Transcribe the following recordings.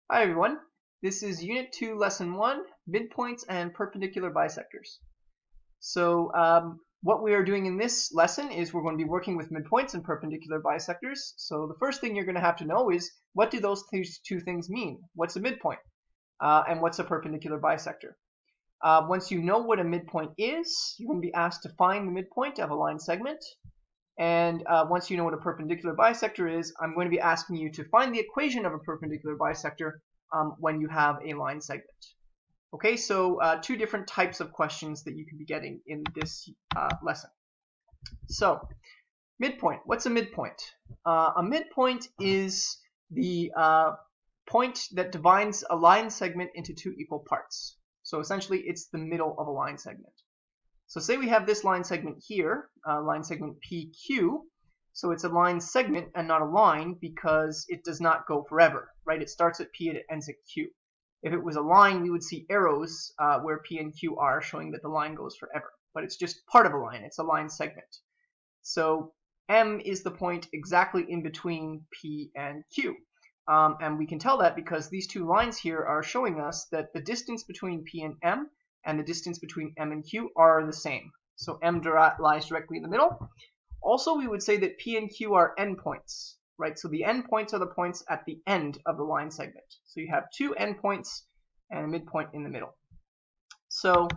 Hi everyone, this is Unit 2, Lesson 1, Midpoints and Perpendicular Bisectors. So what we are doing in this lesson is we're going to be working with midpoints and perpendicular bisectors. So the first thing you're going to have to know is, what do those two things mean? What's a midpoint? And what's a perpendicular bisector? Once you know what a midpoint is, you're going to be asked to find the midpoint of a line segment. And once you know what a perpendicular bisector is, I'm going to be asking you to find the equation of a perpendicular bisector when you have a line segment. Okay, so two different types of questions that you can be getting in this lesson. So, midpoint. What's a midpoint? A midpoint is the point that divides a line segment into two equal parts. So essentially, it's the middle of a line segment. So say we have this line segment here, line segment PQ. So it's a line segment and not a line because it does not go forever, right? It starts at P and it ends at Q. If it was a line, we would see arrows where P and Q are, showing that the line goes forever. But it's just part of a line. It's a line segment. So M is the point exactly in between P and Q. And we can tell that because these two lines here are showing us that the distance between P and M and the distance between M and Q are the same. So M lies directly in the middle. Also, we would say that P and Q are endpoints, right? So the endpoints are the points at the end of the line segment. So you have two endpoints and a midpoint in the middle. So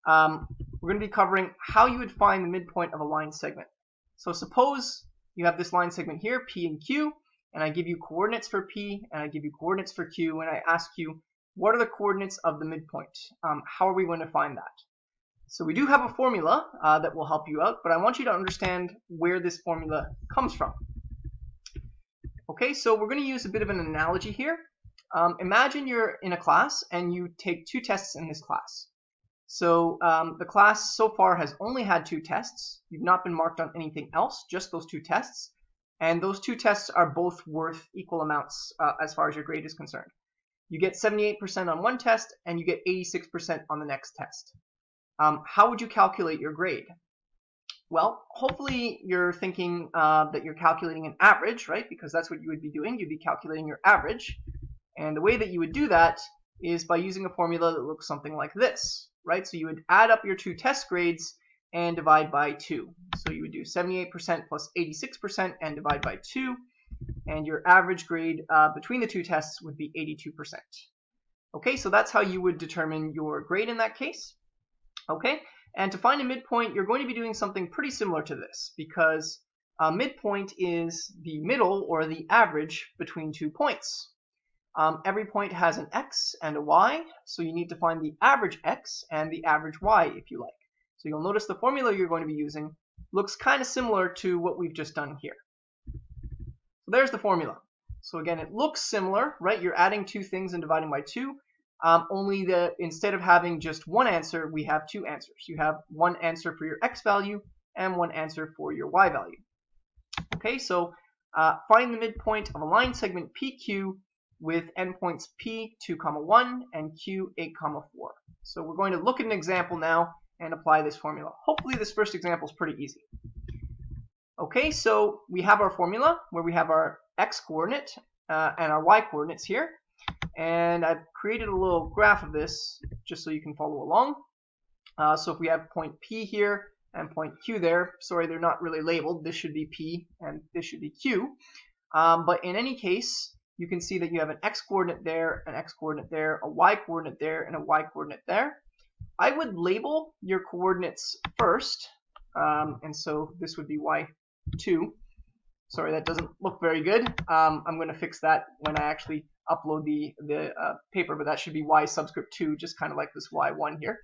we're going to be covering how you would find the midpoint of a line segment. So suppose you have this line segment here, P and Q, and I give you coordinates for P and I give you coordinates for Q, and I ask you, what are the coordinates of the midpoint? How are we going to find that? So we do have a formula that will help you out, but I want you to understand where this formula comes from. Okay, so we're going to use a bit of an analogy here. Imagine you're in a class and you take two tests in this class. So the class so far has only had two tests. You've not been marked on anything else, just those two tests. And those two tests are both worth equal amounts as far as your grade is concerned. You get 78% on one test and you get 86% on the next test. How would you calculate your grade? Well, hopefully you're thinking that you're calculating an average, right? Because that's what you would be doing. You'd be calculating your average. And the way that you would do that is by using a formula that looks something like this, right? So you would add up your two test grades and divide by 2. So you would do 78% plus 86% and divide by 2. And your average grade between the two tests would be 82%. Okay, so that's how you would determine your grade in that case. Okay, and to find a midpoint, you're going to be doing something pretty similar to this, because a midpoint is the middle or the average between 2 points. Every point has an x and a y, so you need to find the average x and the average y if you like. So you'll notice the formula you're going to be using looks kind of similar to what we've just done here. So there's the formula. So again, it looks similar, right? You're adding two things and dividing by 2. Only that instead of having just one answer, we have two answers. You have one answer for your x value and one answer for your y value. Okay, so find the midpoint of a line segment PQ with endpoints P 2, 1 and Q 8, 4. So we're going to look at an example now and apply this formula. Hopefully this first example is pretty easy. Okay, so we have our formula where we have our x coordinate and our y coordinates here. And I've created a little graph of this just so you can follow along. So if we have point P here and point Q there, sorry, they're not really labeled. This should be P and this should be Q. But in any case, you can see that you have an x coordinate there, an x coordinate there, a y coordinate there, and a y coordinate there. I would label your coordinates first. And so this would be y2. Sorry, that doesn't look very good. I'm going to fix that when I actually upload the paper, but that should be y subscript 2, just kind of like this y1 here.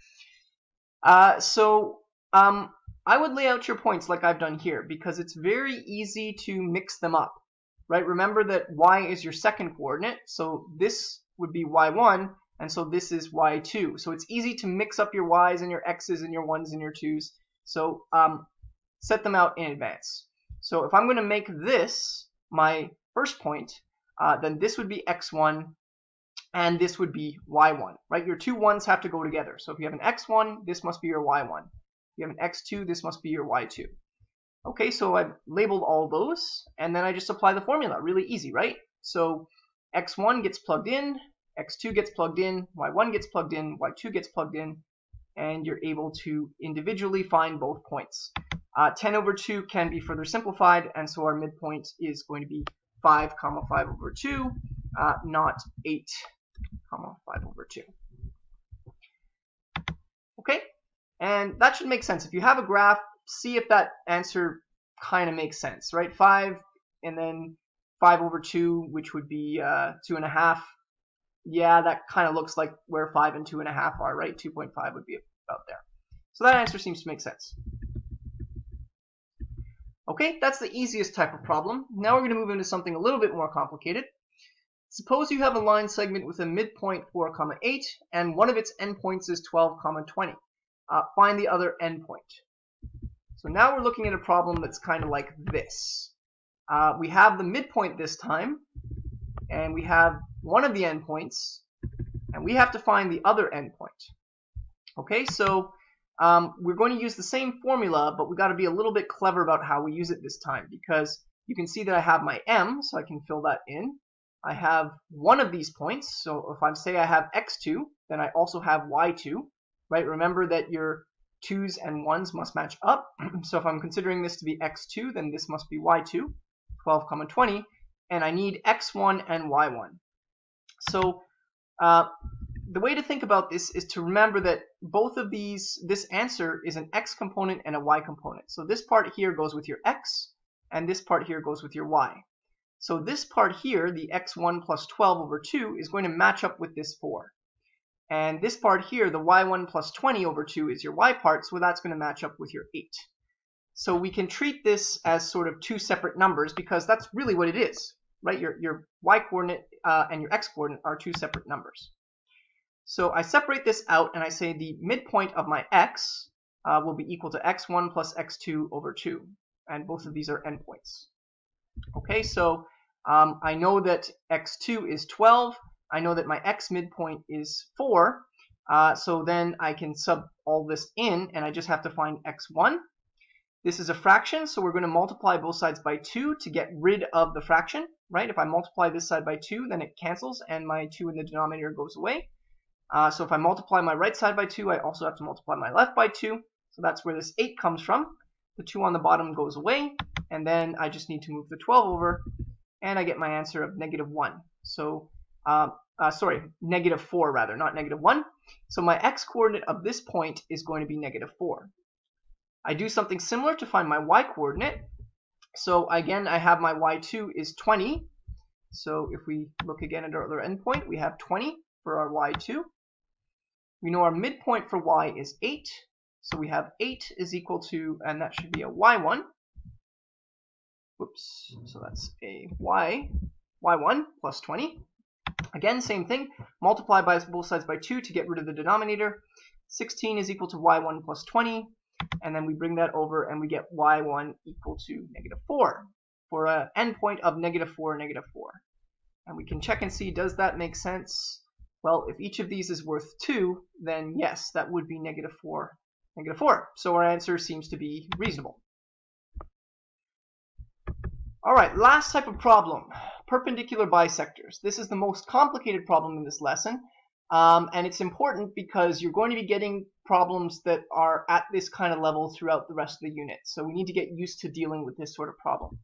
So I would lay out your points like I've done here, because it's very easy to mix them up, right? Remember that y is your second coordinate, so this would be y1, and so this is y2. So it's easy to mix up your y's and your x's and your 1's and your 2's. So set them out in advance. So if I'm going to make this my first point, then this would be x1 and this would be y1, right? Your two 1's have to go together. So if you have an x1, this must be your y1. If you have an x2, this must be your y2. Okay, so I've labeled all those, and then I just apply the formula. Really easy, right? So x1 gets plugged in, x2 gets plugged in, y1 gets plugged in, y2 gets plugged in, and you're able to individually find both points. 10 over 2 can be further simplified, and so our midpoint is going to be 5, 5 over 2, not 8, 5 over 2. Okay, and that should make sense. If you have a graph, see if that answer kind of makes sense, right? 5 and then 5 over 2, which would be 2.5. Yeah, that kind of looks like where 5 and 2.5 are, right? 2.5 would be about there. So that answer seems to make sense. Okay, that's the easiest type of problem. Now we're going to move into something a little bit more complicated. Suppose you have a line segment with a midpoint 4, 8, and one of its endpoints is 12, 20. Find the other endpoint. So now we're looking at a problem that's kind of like this. We have the midpoint this time, and we have one of the endpoints, and we have to find the other endpoint. Okay, so we're going to use the same formula, but we've got to be a little bit clever about how we use it this time, because you can see that I have my m, so I can fill that in. I have one of these points, so if I say I have x2, then I also have y2, right? Remember that your 2's and 1's must match up. So if I'm considering this to be x2, then this must be y2, 12, 20, and I need x1 and y1. So the way to think about this is to remember that both of these, this answer is an x component and a y component. So this part here goes with your x, and this part here goes with your y. So this part here, the x1 plus 12 over 2, is going to match up with this 4. And this part here, the y1 plus 20 over 2, is your y part, so that's going to match up with your 8. So we can treat this as sort of two separate numbers, because that's really what it is, right? Your y coordinate and your x coordinate are two separate numbers. So I separate this out, and I say the midpoint of my x will be equal to x1 plus x2 over 2. And both of these are endpoints. Okay, so I know that x2 is 12. I know that my x midpoint is 4. So then I can sub all this in, and I just have to find x1. This is a fraction, so we're going to multiply both sides by 2 to get rid of the fraction, right? If I multiply this side by 2, then it cancels, and my 2 in the denominator goes away. So if I multiply my right side by 2, I also have to multiply my left by 2. So that's where this 8 comes from. The 2 on the bottom goes away, and then I just need to move the 12 over, and I get my answer of -1. So, -4 rather, not -1. So my x coordinate of this point is going to be -4. I do something similar to find my y coordinate. So again, I have my y2 is 20. So if we look again at our other endpoint, we have 20 for our y2. We know our midpoint for y is 8. So we have 8 is equal to, and that should be a y1. Whoops, so that's a y1 plus 20. Again, same thing, multiply by both sides by 2 to get rid of the denominator. 16 is equal to y1 plus 20, and then we bring that over and we get y1 equal to -4 for an endpoint of -4, -4. And we can check and see, does that make sense? Well, if each of these is worth 2, then yes, that would be -4, -4. So our answer seems to be reasonable. All right, last type of problem, perpendicular bisectors. This is the most complicated problem in this lesson, and it's important because you're going to be getting problems that are at this kind of level throughout the rest of the unit. So we need to get used to dealing with this sort of problem.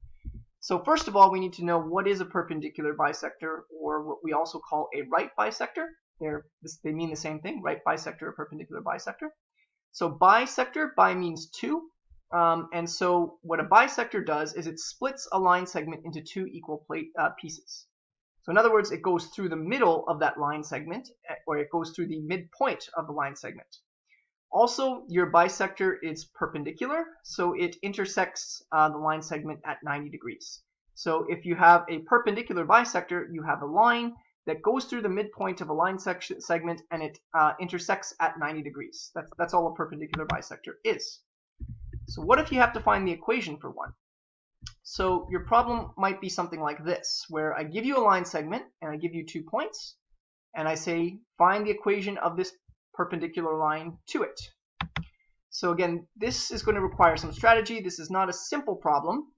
So first of all, we need to know what is a perpendicular bisector, or what we also call a right bisector. They mean the same thing, right bisector or perpendicular bisector. So bisector, bi means two. And so what a bisector does is it splits a line segment into two equal pieces. So in other words, it goes through the middle of that line segment, or it goes through the midpoint of the line segment. Also, your bisector is perpendicular, so it intersects the line segment at 90 degrees. So if you have a perpendicular bisector, you have a line that goes through the midpoint of a line segment, and it intersects at 90 degrees. That's all a perpendicular bisector is. So what if you have to find the equation for one? So your problem might be something like this, where I give you a line segment, and I give you 2 points, and I say, find the equation of this perpendicular line to it. So again, this is going to require some strategy. This is not a simple problem.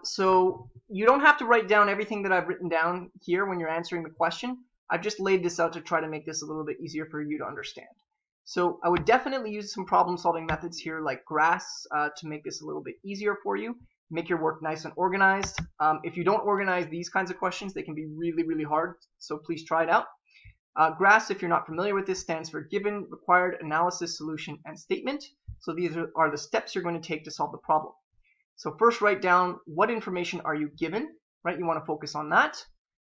So you don't have to write down everything that I've written down here when you're answering the question. I've just laid this out to try to make this a little bit easier for you to understand. So I would definitely use some problem solving methods here like graphs to make this a little bit easier for you. Make your work nice and organized. If you don't organize these kinds of questions, they can be really, really hard, so please try it out. Graphs, if you're not familiar with this, stands for given, required, analysis, solution, and statement. So these are the steps you're going to take to solve the problem. So first write down what information are you given, right? You want to focus on that.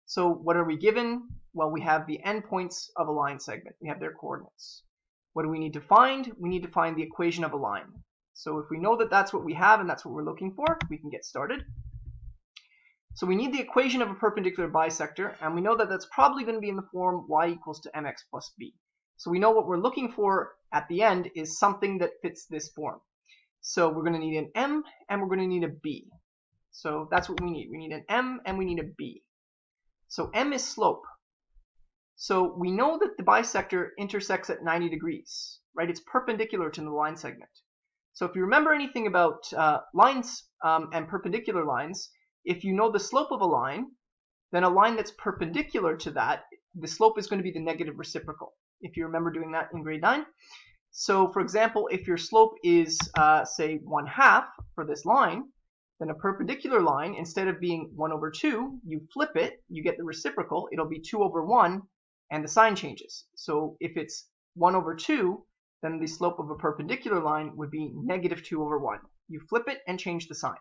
So what are we given? Well, we have the endpoints of a line segment. We have their coordinates. What do we need to find? We need to find the equation of a line. So if we know that that's what we have and that's what we're looking for, we can get started. So we need the equation of a perpendicular bisector, and we know that that's probably going to be in the form y equals to mx plus b. So we know what we're looking for at the end is something that fits this form. So we're going to need an m and we're going to need a b. So that's what we need. We need an m and we need a b. So m is slope. So we know that the bisector intersects at 90 degrees, right? It's perpendicular to the line segment. So if you remember anything about lines and perpendicular lines, if you know the slope of a line, then a line that's perpendicular to that, the slope is going to be the negative reciprocal, if you remember doing that in grade 9. So for example, if your slope is, say, 1/2 for this line, then a perpendicular line, instead of being 1/2, you flip it, you get the reciprocal, it'll be 2/1, and the sign changes. So if it's 1/2, then the slope of a perpendicular line would be negative 2/1. You flip it and change the sign.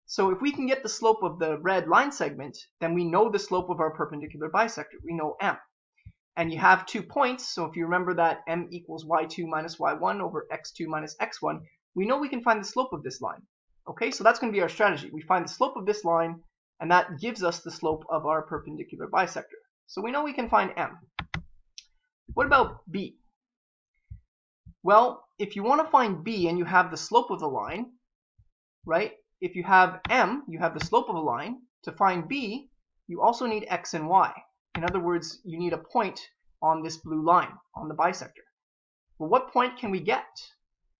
So if we can get the slope of the red line segment, then we know the slope of our perpendicular bisector. We know m. And you have 2 points, so if you remember that m equals y2 minus y1 over x2 minus x1, we know we can find the slope of this line. Okay, so that's going to be our strategy. We find the slope of this line, and that gives us the slope of our perpendicular bisector. So we know we can find m. What about b? Well, if you want to find b and you have the slope of the line, right? If you have m, you have the slope of a line. To find b, you also need x and y. In other words, you need a point on this blue line, on the bisector. Well, what point can we get?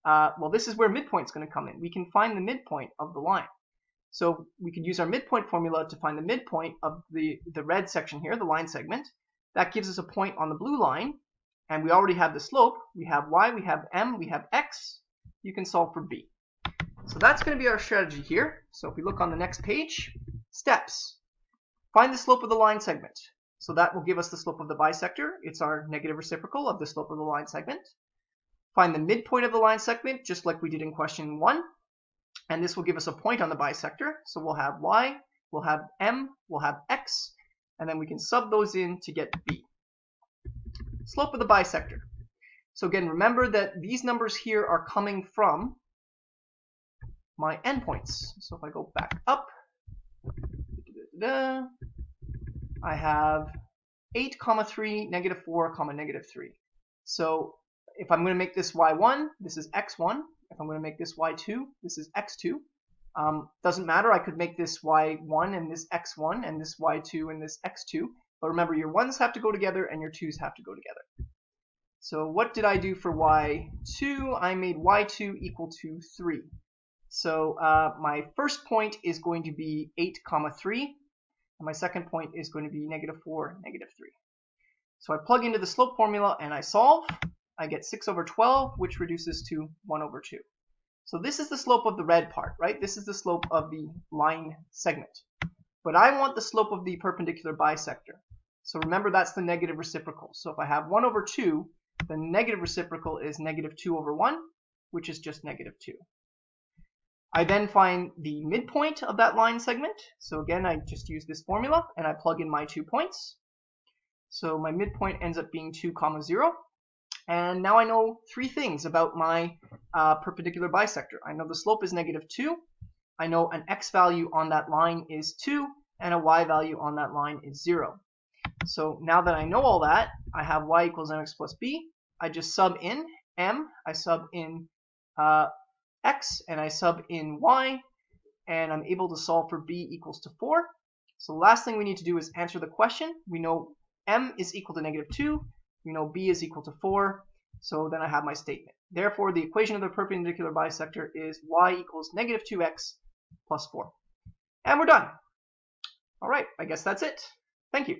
Well, this is where midpoint's going to come in. We can find the midpoint of the line. So we could use our midpoint formula to find the midpoint of the red section here, the line segment. That gives us a point on the blue line, and we already have the slope. We have y, we have m, we have x. You can solve for b. So that's going to be our strategy here. So if we look on the next page, steps. Find the slope of the line segment. So that will give us the slope of the bisector. It's our negative reciprocal of the slope of the line segment. Find the midpoint of the line segment, just like we did in question 1. And this will give us a point on the bisector. So we'll have y, we'll have m, we'll have x, and then we can sub those in to get b. Slope of the bisector. So again, remember that these numbers here are coming from my endpoints. So if I go back up, I have 8, 3, negative 4, negative 3. So if I'm going to make this y1, this is x1. If I'm going to make this y2, this is x2. Doesn't matter, I could make this y1 and this x1 and this y2 and this x2. But remember, your 1's have to go together and your 2's have to go together. So what did I do for y2? I made y2 equal to 3. So my first point is going to be 8, 3, and my second point is going to be negative 4, negative 3. So I plug into the slope formula and I solve. I get 6/12, which reduces to 1/2. So this is the slope of the red part, right? This is the slope of the line segment. But I want the slope of the perpendicular bisector. So remember, that's the negative reciprocal. So if I have 1/2, the negative reciprocal is negative 2/1, which is just negative 2. I then find the midpoint of that line segment. So again, I just use this formula and I plug in my 2 points. So my midpoint ends up being 2, 0. And now I know 3 things about my perpendicular bisector. I know the slope is negative 2. I know an x value on that line is 2, and a y value on that line is 0. So now that I know all that, I have y equals mx plus b. I just sub in m, I sub in x, and I sub in y, and I'm able to solve for b equals to 4. So the last thing we need to do is answer the question. We know m is equal to negative 2. We know b is equal to 4. So then I have my statement. Therefore, the equation of the perpendicular bisector is y equals negative 2x plus 4. And we're done. All right, I guess that's it. Thank you.